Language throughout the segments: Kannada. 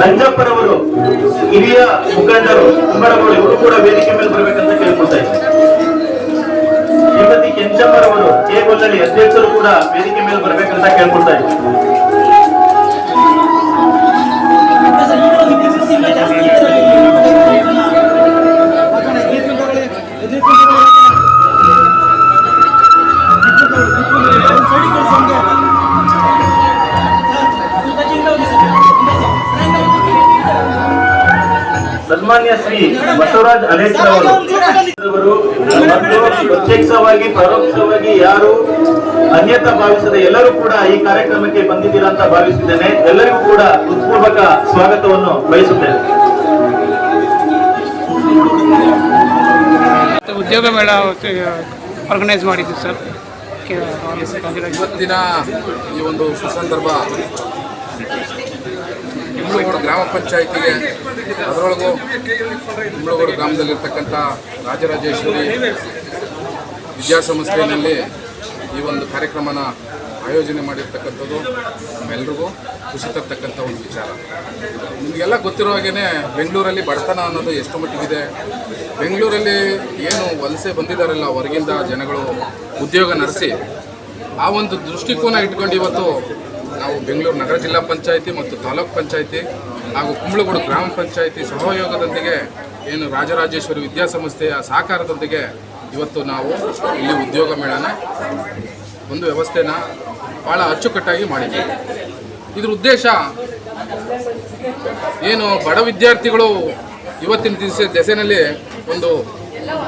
ನಂಜಪ್ಪರವರು ಹಿರಿಯ ಮುಖಂಡರು ಕುಂಬಳಗೋಳು ಇವರು ಕೂಡ ವೇದಿಕೆ ಮೇಲೆ ಬರಬೇಕಂತ ಕೇಳ್ಕೊಳ್ತಾ ಇದ್ದಾರೆ. ಶ್ರೀಮತಿ ಕೆಂಚಮ್ಮರವರು ಕೇಗೊಲ್ಲಲ್ಲಿ ಅಧ್ಯಕ್ಷರು ಕೂಡ ವೇದಿಕೆ ಮೇಲೆ ಬರಬೇಕಂತ ಕೇಳ್ಕೊಳ್ತಾ ಇದ್ದಾರೆ. ಸನ್ಮಾನ್ಯ ಶ್ರೀ ಬಸವರಾಜ್ ಅಲೇಟ್ರವರು ಪ್ರತ್ಯಕ್ಷವಾಗಿ ಪರೋಕ್ಷವಾಗಿ ಯಾರು ಅನ್ಯತಾ ಭಾವಿಸದ ಎಲ್ಲರೂ ಕೂಡ ಈ ಕಾರ್ಯಕ್ರಮಕ್ಕೆ ಬಂದಿದ್ದೀರಾ ಅಂತ ಭಾವಿಸಿದ್ದೇನೆ. ಎಲ್ಲರಿಗೂ ಕೂಡ ಹೃತ್ಪೂರ್ವಕ ಸ್ವಾಗತವನ್ನು ಬಯಸುತ್ತೇನೆ. ಉದ್ಯೋಗ ಮೇಳ ಆರ್ಗನೈಸ್ ಮಾಡಿದ್ದೀವಿ ಸರ್. ಇವತ್ತಿನ ಈ ಒಂದು ಸುಸಂದರ್ಭ ಕುಂಬಳಗೋಡು ಗ್ರಾಮ ಪಂಚಾಯಿತಿಗೆ, ಅದರೊಳಗೂ ಕುಂಬಳಗೋಡು ಗ್ರಾಮದಲ್ಲಿರ್ತಕ್ಕಂಥ ರಾಜರಾಜೇಶ್ವರಿ ವಿದ್ಯಾಸಂಸ್ಥೆಯಲ್ಲಿ ಈ ಒಂದು ಕಾರ್ಯಕ್ರಮನ ಆಯೋಜನೆ ಮಾಡಿರ್ತಕ್ಕಂಥದ್ದು ನಮ್ಮೆಲ್ರಿಗೂ ಖುಷಿ ತರ್ತಕ್ಕಂಥ ಒಂದು ವಿಚಾರ. ನಿಮಗೆಲ್ಲ ಗೊತ್ತಿರೋ ಹಾಗೇ ಬೆಂಗಳೂರಲ್ಲಿ ಬಡತನ ಅನ್ನೋದು ಎಷ್ಟು ಮಟ್ಟಿಗಿದೆ. ಬೆಂಗಳೂರಲ್ಲಿ ಏನು ವಲಸೆ ಬಂದಿದ್ದಾರಲ್ಲ ಹೊರಗಿಂದ ಜನಗಳು ಉದ್ಯೋಗ ನಡೆಸಿ, ಆ ಒಂದು ದೃಷ್ಟಿಕೋನ ಇಟ್ಕೊಂಡು ಇವತ್ತು ನಾವು ಬೆಂಗಳೂರು ನಗರ ಜಿಲ್ಲಾ ಪಂಚಾಯಿತಿ ಮತ್ತು ತಾಲೂಕು ಪಂಚಾಯಿತಿ ಹಾಗೂ ಕುಂಬಳಗೋಡು ಗ್ರಾಮ ಪಂಚಾಯಿತಿ ಸಹಯೋಗದೊಂದಿಗೆ ಏನು ರಾಜರಾಜೇಶ್ವರಿ ವಿದ್ಯಾಸಂಸ್ಥೆಯ ಸಹಕಾರದೊಂದಿಗೆ ಇವತ್ತು ನಾವು ಇಲ್ಲಿ ಉದ್ಯೋಗ ಮೇಳನ ಒಂದು ವ್ಯವಸ್ಥೆನ ಭಾಳ ಅಚ್ಚುಕಟ್ಟಾಗಿ ಮಾಡಿದ್ದೀವಿ. ಇದ್ರ ಉದ್ದೇಶ ಏನು, ಬಡ ವಿದ್ಯಾರ್ಥಿಗಳು ಇವತ್ತಿನ ದೆಸೆಯಲ್ಲಿ ಒಂದು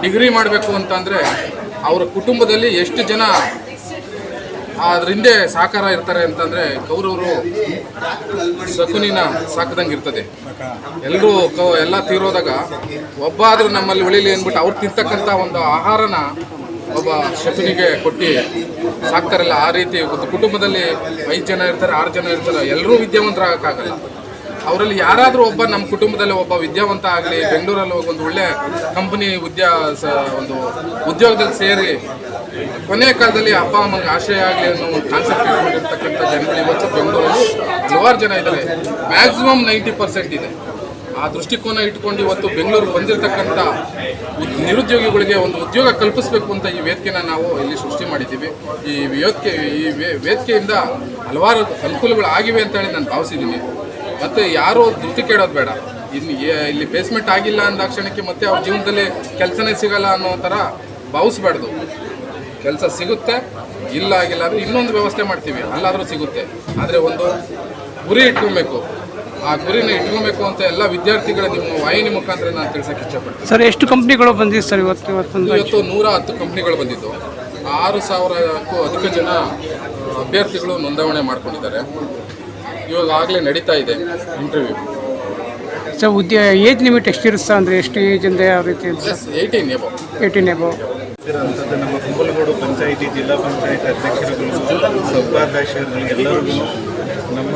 ಡಿಗ್ರಿ ಮಾಡಬೇಕು ಅಂತಂದರೆ ಅವರ ಕುಟುಂಬದಲ್ಲಿ ಎಷ್ಟು ಜನ ಅದ್ರ ಹಿಂದೆ ಸಹಕಾರ ಇರ್ತಾರೆ ಅಂತಂದರೆ, ಕೌರವರು ಶಕುನಿನ ಸಾಕದಂಗೆ ಇರ್ತದೆ. ಎಲ್ಲರೂ ಎಲ್ಲ ತೀರೋದಾಗ ಒಬ್ಬ ಆದರೂ ನಮ್ಮಲ್ಲಿ ಉಳಿಲಿ ಅಂದ್ಬಿಟ್ಟು ಅವ್ರು ತಿಂತಕ್ಕಂಥ ಒಂದು ಆಹಾರನ ಒಬ್ಬ ಶಕುನಿಗೆ ಕೊಟ್ಟು ಸಾಕ್ತಾರಲ್ಲ, ಆ ರೀತಿ ಒಂದು ಕುಟುಂಬದಲ್ಲಿ 5 ಜನ ಇರ್ತಾರೆ, 6 ಜನ ಇರ್ತಾರೆ, ಎಲ್ಲರೂ ವಿದ್ಯಾವಂತರಾಗಕ್ಕಾಗಲ್ಲ. ಅವರಲ್ಲಿ ಯಾರಾದರೂ ಒಬ್ಬ ನಮ್ಮ ಕುಟುಂಬದಲ್ಲಿ ಒಬ್ಬ ವಿದ್ಯಾವಂತ ಆಗಲಿ, ಬೆಂಗಳೂರಲ್ಲಿ ಹೋಗಿ ಒಂದು ಒಳ್ಳೆ ಕಂಪನಿ ಒಂದು ಉದ್ಯೋಗದಲ್ಲಿ ಸೇರಿ ಕೊನೆಯ ಕಾಲದಲ್ಲಿ ಅಪ್ಪ ಅಮ್ಮಂಗೆ ಆಶ್ರಯ ಆಗಲಿ ಅನ್ನೋ ಒಂದು ಕಾನ್ಸೆಪ್ಟ್ ಇಟ್ಕೊಂಡಿರ್ತಕ್ಕಂಥ ಜನಗಳು ಇವತ್ತು ಬೆಂಗಳೂರಲ್ಲಿ ಹಲವಾರು ಜನ ಇದ್ದಾರೆ. ಮ್ಯಾಕ್ಸಿಮಮ್ 90% ಇದೆ. ಆ ದೃಷ್ಟಿಕೋನ ಇಟ್ಕೊಂಡು ಇವತ್ತು ಬೆಂಗಳೂರಿಗೆ ಬಂದಿರತಕ್ಕಂಥ ನಿರುದ್ಯೋಗಿಗಳಿಗೆ ಒಂದು ಉದ್ಯೋಗ ಕಲ್ಪಿಸಬೇಕು ಅಂತ ಈ ವೇದಿಕೆನ ನಾವು ಇಲ್ಲಿ ಸೃಷ್ಟಿ ಮಾಡಿದ್ದೀವಿ. ಈ ವೇದಿಕೆಯಿಂದ ಹಲವಾರು ಅನುಕೂಲಗಳು ಆಗಿವೆ ಅಂತ ಹೇಳಿ ನಾನು ಭಾವಿಸಿದ್ದೀನಿ. ಮತ್ತು ಯಾರೂ ಧೃತಿ ಕೇಳೋದು ಬೇಡ. ಇಲ್ಲಿ ಬೇಸ್ಮೆಂಟ್ ಆಗಿಲ್ಲ ಅಂದ ಕ್ಷಣಕ್ಕೆ ಮತ್ತೆ ಅವ್ರ ಜೀವನದಲ್ಲಿ ಕೆಲಸನೇ ಸಿಗಲ್ಲ ಅನ್ನೋ ಥರ ಭಾವಿಸ್ಬಾರ್ದು. ಕೆಲಸ ಸಿಗುತ್ತೆ, ಇಲ್ಲ ಆಗಿಲ್ಲ ಅಂದರೆ ಇನ್ನೊಂದು ವ್ಯವಸ್ಥೆ ಮಾಡ್ತೀವಿ, ಅಲ್ಲಾದರೂ ಸಿಗುತ್ತೆ. ಆದರೆ ಒಂದು ಗುರಿ ಇಟ್ಕೊಬೇಕು. ಆ ಗುರಿನ ಇಟ್ಕೊಬೇಕು ಅಂತ ಎಲ್ಲ ವಿದ್ಯಾರ್ಥಿಗಳ ನಿಮ್ಮ ವಾಹಿನಿ ಮುಖಾಂತರ ನಾನು ತಿಳಿಸೋಕೆ ಇಷ್ಟಪಡ್ತೀನಿ. ಸರ್, ಎಷ್ಟು ಕಂಪ್ನಿಗಳು ಬಂದಿದೆ ಸರ್ ಇವತ್ತು? 110 ಕಂಪ್ನಿಗಳು ಬಂದಿದ್ದು, 6000ಕ್ಕೂ ಅಧಿಕ ಜನ ಅಭ್ಯರ್ಥಿಗಳು ನೋಂದಾವಣೆ ಮಾಡ್ಕೊಂಡಿದ್ದಾರೆ. ಇವಾಗ ಆಗಲೇ ನಡೀತಾ ಇದೆ ಇಂಟರ್ವ್ಯೂ. ಸರ್, ಏಜ್ ಲಿಮಿಟ್ ಎಷ್ಟಿರುತ್ತೆ ಅಂದರೆ ಎಷ್ಟು ಏಜಿಂದ ಯಾವ ರೀತಿ? 18 ಎಬೋ. ನಮ್ಮ ಕುಂಬಳಗೋಡು ಪಂಚಾಯಿತಿ ಜಿಲ್ಲಾ ಪಂಚಾಯತ್ ಅಧ್ಯಕ್ಷರುಗಳು, ಸೌಭಾಗ್ಯಾಧ್ಯಕ್ಷರುಗಳು ಎಲ್ಲರಿಗೂ ನಮ್ಮ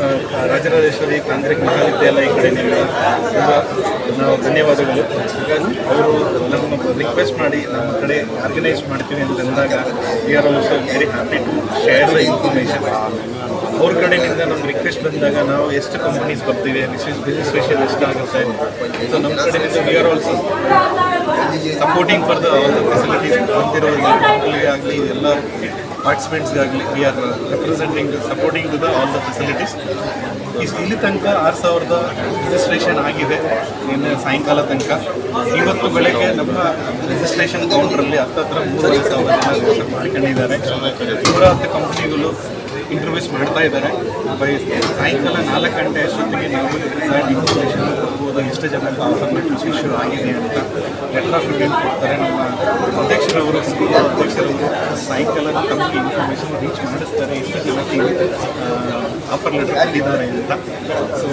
ರಾಜರಾಜೇಶ್ವರಿ ತಾಂತ್ರಿಕ ಮಹಾವಿದ್ಯಾಲಯ ಕಡೆಯಿಂದ ನಾವು ಧನ್ಯವಾದಗಳು. ಅವರು ನಮ್ಮ ರಿಕ್ವೆಸ್ಟ್ ಮಾಡಿ ನಮ್ಮ ಕಡೆ ಆರ್ಗನೈಸ್ ಮಾಡ್ತೀವಿ ಅಂತಂದಾಗ we are also very happy to share the information. ಅವ್ರ ಕಡೆಯಿಂದ ನಮ್ಗೆ ರಿಕ್ವೆಸ್ಟ್ ಬಂದಾಗ ನಾವು ಎಷ್ಟು ಕಂಪನೀಸ್ ಬರ್ತೀವಿ, ರಿಜಿಸ್ಟ್ರೇಷನ್ ಎಷ್ಟಾಗುತ್ತೆ, ಸೊ ನಮ್ಮ ಕಡೆಯಿಂದ we are also supporting for all the facilities. ಬಂದಿರೋ ಆಗಲಿ ಎಲ್ಲ ಪಾರ್ಟಿಸಿಪೆಂಟ್ಸ್ಗಾಗಲಿ we are representing supporting to the all the facilities. ಇಲ್ಲಿ ತನಕ 6000 ರಿಜಿಸ್ಟ್ರೇಷನ್ ಆಗಿದೆ ನಿನ್ನೆ ಸಾಯಂಕಾಲ ತನಕ. ಇವತ್ತು ಬೆಳಗ್ಗೆ ನಮ್ಮ ರಿಜಿಸ್ಟ್ರೇಷನ್ ಕೌಂಟ್ರಲ್ಲಿ ಹತ್ತಿರ 3000 ಜನ ಮಾಡ್ಕೊಂಡಿದ್ದಾರೆ. 110 ಕಂಪ್ನಿಗಳು ಇಂಟರ್ವ್ಯೂಸ್ ಮಾಡ್ತಾ ಇದ್ದಾರೆ. ಸಾಯಂಕಾಲ 4 ಗಂಟೆ ಅಷ್ಟೊತ್ತಿಗೆ ನಾವು ರಿಸಲ್ಟ್ ಇನ್ಫಾರ್ಮೇಷನ್ ಕೊಡ್ಬೋದು, ಎಷ್ಟು ಜನಕ್ಕೆ ಆಫರ್ ಲೆಟರ್ಸ್ ಇಶ್ಯೂ ಆಗಿದೆ ಅಂತ ಲೆಟರ್ ಆಫ್ ಇಂಟೆಂಟ್ ಕೊಡ್ತಾರೆ. ನಮ್ಮ ಅಧ್ಯಕ್ಷರವರು ಸಾಯಂಕಾಲ ಕಂಪ್ನಿ ಇನ್ಫಾರ್ಮೇಷನ್ ರೀಚ್ ಮಾಡಿಸ್ತಾರೆ, ಎಷ್ಟು ಜನಕ್ಕೆ ಆಫರ್ ಲೆಟರ್ ಕೊಟ್ಟಿದ್ದಾರೆ ಅಂತ. ಸೊ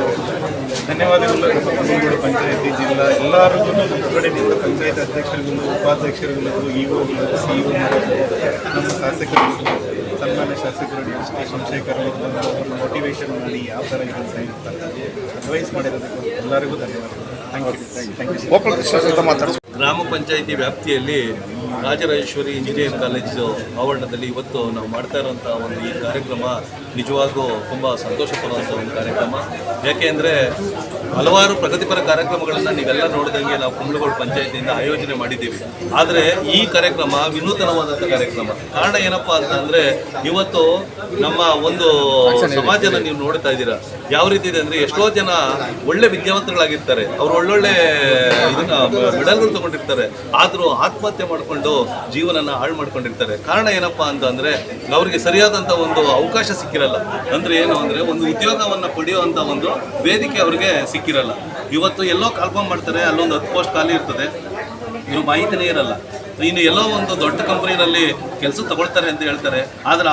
ಧನ್ಯವಾದಗಳು ನಮ್ಮ ಕುಂಬಳಗೋಡು ಪಂಚಾಯತಿ ಜಿಲ್ಲಾ ಎಲ್ಲರಿಗೂ, ನಮ್ಮ ಕಡೆಯಿಂದ ಪಂಚಾಯತ್ ಅಧ್ಯಕ್ಷರುಗಳು, ಉಪಾಧ್ಯಕ್ಷರುಗಳು, ಇಒಗಳು, ಸಿಇಒ, ನಮ್ಮ ಶಾಸಕರು, ಸನ್ಮಾನ್ಯ ಶಾಸಕರು ಡಿ ಸೋಮಶೇಖರ್ ಅವರು ಮೋಟಿವೇಶನ್ ಮಾಡಿ ಯಾವ ಥರ ಇರುತ್ತೆ ಅಂತ ಅಡ್ವೈಸ್ ಮಾಡಿರೋದಕ್ಕೆ ಎಲ್ಲರಿಗೂ ಧನ್ಯವಾದಗಳು. Thank you. ಗ್ರಾಮ ಪಂಚಾಯಿತಿ ವ್ಯಾಪ್ತಿಯಲ್ಲಿ ರಾಜರಾಜೇಶ್ವರಿ ಇಂಜಿನಿಯರಿಂಗ್ ಕಾಲೇಜು ಆವರಣದಲ್ಲಿ ಇವತ್ತು ನಾವು ಮಾಡ್ತಾ ಇರುವಂಥ ಒಂದು ಈ ಕಾರ್ಯಕ್ರಮ ನಿಜವಾಗೂ ತುಂಬ ಸಂತೋಷ ಪಡುವಂಥ ಒಂದು ಕಾರ್ಯಕ್ರಮ. ಯಾಕೆಂದರೆ ಹಲವಾರು ಪ್ರಗತಿಪರ ಕಾರ್ಯಕ್ರಮಗಳನ್ನು ನೀವೆಲ್ಲ ನೋಡಿದಂಗೆ ನಾವು ಕುಂಬಳಗೋಡು ಪಂಚಾಯತಿಯಿಂದ ಆಯೋಜನೆ ಮಾಡಿದ್ದೀವಿ. ಆದರೆ ಈ ಕಾರ್ಯಕ್ರಮ ವಿನೂತನವಾದಂಥ ಕಾರ್ಯಕ್ರಮ. ಕಾರಣ ಏನಪ್ಪಾ ಅಂತಂದರೆ ಇವತ್ತು ನಮ್ಮ ಒಂದು ಸಮಾಜನ ನೀವು ನೋಡ್ತಾ ಇದ್ದೀರಾ ಯಾವ ರೀತಿ ಇದೆ ಅಂದರೆ, ಎಷ್ಟೋ ಜನ ಒಳ್ಳೆ ವಿದ್ಯಾವಂತಗಳಾಗಿರ್ತಾರೆ, ಅವರು ಒಳ್ಳೊಳ್ಳೆ ಇದನ್ನ ಮೆಡಲ್ಗಳು ತಗೊಂಡಿರ್ತಾರೆ, ಆದರೂ ಆತ್ಮಹತ್ಯೆ ಮಾಡಿಕೊಂಡು ಜೀವನನ ಹಾಳು ಮಾಡ್ಕೊಂಡಿರ್ತಾರೆ. ಕಾರಣ ಏನಪ್ಪಾ ಅಂತಂದರೆ ಅವರಿಗೆ ಸರಿಯಾದಂಥ ಒಂದು ಅವಕಾಶ ಸಿಕ್ಕಿರಲ್ಲ. ಅಂದರೆ ಏನು ಅಂದರೆ ಒಂದು ಉದ್ಯೋಗವನ್ನು ಪಡೆಯುವಂಥ ಒಂದು ವೇದಿಕೆ ಅವರಿಗೆ ಸಿಕ್ಕಿರಲ್ಲ. ಇವತ್ತು ಎಲ್ಲೋ ಕಾಲ್ಫಾರ್ಮ್ ಮಾಡ್ತಾರೆ, ಅಲ್ಲೊಂದು 10 ಪೋಸ್ಟ್ ಖಾಲಿ ಇರ್ತದೆ, ಇವ್ರು ಮಾಹಿತಿನೇ ಇರಲ್ಲ. ಇನ್ನು ಎಲ್ಲೋ ಒಂದು ದೊಡ್ಡ ಕಂಪ್ನಿನಲ್ಲಿ ಕೆಲಸ ತಗೊಳ್ತಾರೆ ಅಂತ ಹೇಳ್ತಾರೆ, ಆದರೆ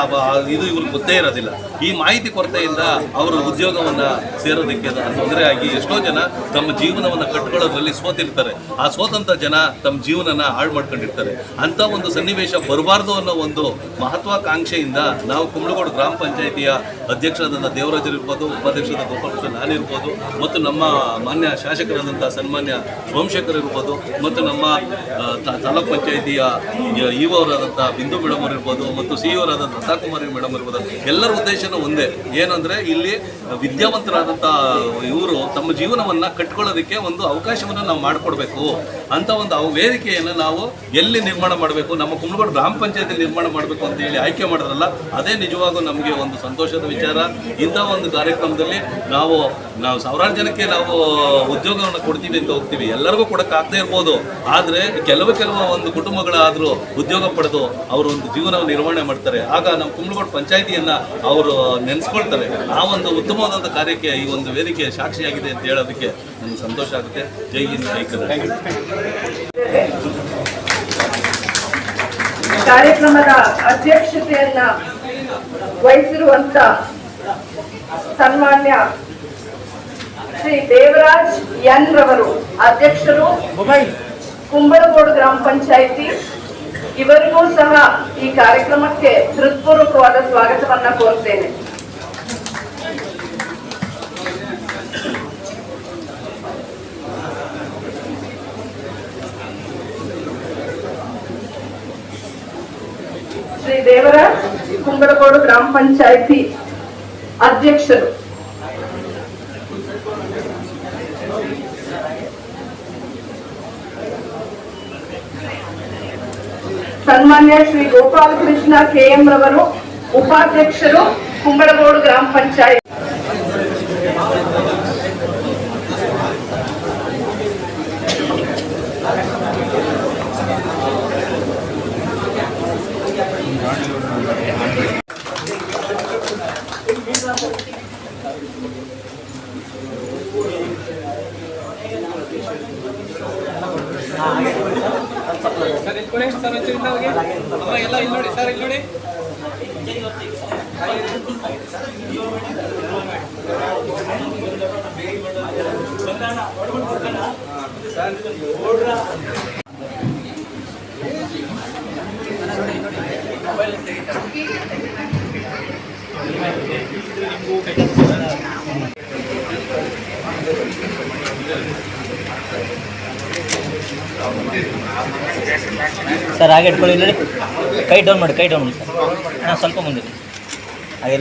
ಇದು ಇವ್ರಿಗೆ ಗೊತ್ತೇ ಇರೋದಿಲ್ಲ. ಈ ಮಾಹಿತಿ ಕೊರತೆಯಿಂದ ಅವರು ಉದ್ಯೋಗವನ್ನು ಸೇರೋದಕ್ಕೆ ತೊಂದರೆ ಆಗಿ ಎಷ್ಟೋ ಜನ ತಮ್ಮ ಜೀವನವನ್ನು ಕಟ್ಕೊಳ್ಳೋದ್ರಲ್ಲಿ ಸೋತಿರ್ತಾರೆ. ಆ ಸೋತಂಥ ಜನ ತಮ್ಮ ಜೀವನನ ಹಾಳು ಮಾಡ್ಕೊಂಡಿರ್ತಾರೆ. ಅಂಥ ಒಂದು ಸನ್ನಿವೇಶ ಬರಬಾರ್ದು ಅನ್ನೋ ಒಂದು ಮಹತ್ವಾಕಾಂಕ್ಷೆಯಿಂದ ನಾವು ಕುಂಬಳಗೋಡು ಗ್ರಾಮ ಪಂಚಾಯಿತಿಯ ಅಧ್ಯಕ್ಷರಾದಂಥ ದೇವರಾಜರು ಇರ್ಬೋದು, ಉಪಾಧ್ಯಕ್ಷರಾದ ಗೋಪಾಲಕೃಷ್ಣ ನಾನಿರ್ಬೋದು, ಮತ್ತು ನಮ್ಮ ಮಾನ್ಯ ಶಾಸಕರಾದಂಥ ಸನ್ಮಾನ್ಯ ಸೋಮಶೇಖರ್ ಇರ್ಬೋದು, ಮತ್ತು ನಮ್ಮ ತಾಲೂಕ್ ಪಂಚಾಯತಿಯ ಇವರಾದಂಥ ಬಿಂದು ಮೇಡಮ್ ಅವರು ಇರ್ಬೋದು, ಮತ್ತು ಸಿಇಒರಾದಂಥ ಲತಾಕುಮಾರಿ ಮೇಡಮ್ ಇರ್ಬೋದು, ಎಲ್ಲರ ಉದ್ದೇಶನೂ ಒಂದೇ. ಏನಂದರೆ ಇಲ್ಲಿ ವಿದ್ಯಾವಂತರಾದಂಥ ಇವರು ತಮ್ಮ ಜೀವನವನ್ನು ಕಟ್ಕೊಳ್ಳೋದಕ್ಕೆ ಒಂದು ಅವಕಾಶವನ್ನು ನಾವು ಮಾಡಿಕೊಡ್ಬೇಕು. ಅಂಥ ಒಂದು ವೇದಿಕೆಯನ್ನು ನಾವು ಎಲ್ಲಿ ನಿರ್ಮಾಣ ಮಾಡಬೇಕು, ನಮ್ಮ ಕುಂಬಳಗೋಡು ಗ್ರಾಮ ಪಂಚಾಯತಿ ನಿರ್ಮಾಣ ಮಾಡಬೇಕು ಅಂತ ಹೇಳಿ ಆಯ್ಕೆ ಮಾಡಿದ್ರಲ್ಲ, ಅದೇ ನಿಜವಾಗೂ ನಮಗೆ ಒಂದು ಸಂತೋಷದ ವಿಚಾರ. ಇಂಥ ಒಂದು ಕಾರ್ಯಕ್ರಮದಲ್ಲಿ ನಾವು ಸಾವಿರಾರು ಜನಕ್ಕೆ ನಾವು ಉದ್ಯೋಗವನ್ನು ಕೊಡ್ತೀವಿ ಅಂತ ಹೋಗ್ತೀವಿ, ಎಲ್ಲರಿಗೂ ಕೊಡೋಕ್ಕಾಗದೇ ಇರ್ಬೋದು. ಆದರೆ ಕೆಲವು ಒಂದು ಕುಟುಂಬಗಳಾದರೂ ಉದ್ಯೋಗ ಪಡೆದು ಅವರು ಒಂದು ಜೀವನವನ್ನು ನಿರ್ವಹಣೆ ಮಾಡ್ತಾರೆ. ಆಗ ನಮ್ಮ ಕುಂಬಳಗೋಡು ಪಂಚಾಯಿತಿಯನ್ನು ಅವರು ನೆನೆಸ್ಕೊಳ್ತಾರೆ. ಆ ಒಂದು ಉತ್ತಮವಾದಂಥ ಕಾರ್ಯಕ್ಕೆ ಈ ಒಂದು ವೇದಿಕೆ ಸಾಕ್ಷಿಯಾಗಿದೆ ಅಂತ ಹೇಳೋದಕ್ಕೆ ನನಗೆ ಸಂತೋಷ ಆಗುತ್ತೆ. ಜೈ ಹಿಂದ್, ಜೈ ಕರ್ನಾಟಕ. ಕಾರ್ಯಕ್ರಮದ ಅಧ್ಯಕ್ಷತೆಯನ್ನ ವಹಿಸಿರುವಂತ ಸನ್ಮಾನ್ಯ ಶ್ರೀ ದೇವರಾಜ್ ಎನ್ ರವರು, ಅಧ್ಯಕ್ಷರು, ಕುಂಬಳಗೋಡು ಗ್ರಾಮ ಪಂಚಾಯಿತಿ, ಇವರಿಗೂ ಸಹ ಈ ಕಾರ್ಯಕ್ರಮಕ್ಕೆ ಹೃತ್ಪೂರ್ವಕವಾದ ಸ್ವಾಗತವನ್ನ ಕೋರ್ತೇನೆ. ಶ್ರೀ ದೇವರಾಜ್ ಕುಂಬಳಗೋಡು ಗ್ರಾಮ ಪಂಚಾಯಿತಿ ಅಧ್ಯಕ್ಷರು, ಸನ್ಮಾನ್ಯ ಶ್ರೀ ಗೋಪಾಲಕೃಷ್ಣ KM ರವರು, ಉಪಾಧ್ಯಕ್ಷರು, ಕುಂಬಳಗೋಡು ಗ್ರಾಮ ಪಂಚಾಯತ್. ಸರ್ ಹಾಗೆ ಇಟ್ಕೊಳ್ಳಿ, ನೋಡಿ ಕೈ ಡೌನ್ ಮಾಡಿ ಸರ್. ಹಾಂ, ಸ್ವಲ್ಪ ಮುಂದೆ ಹಾಗೆ.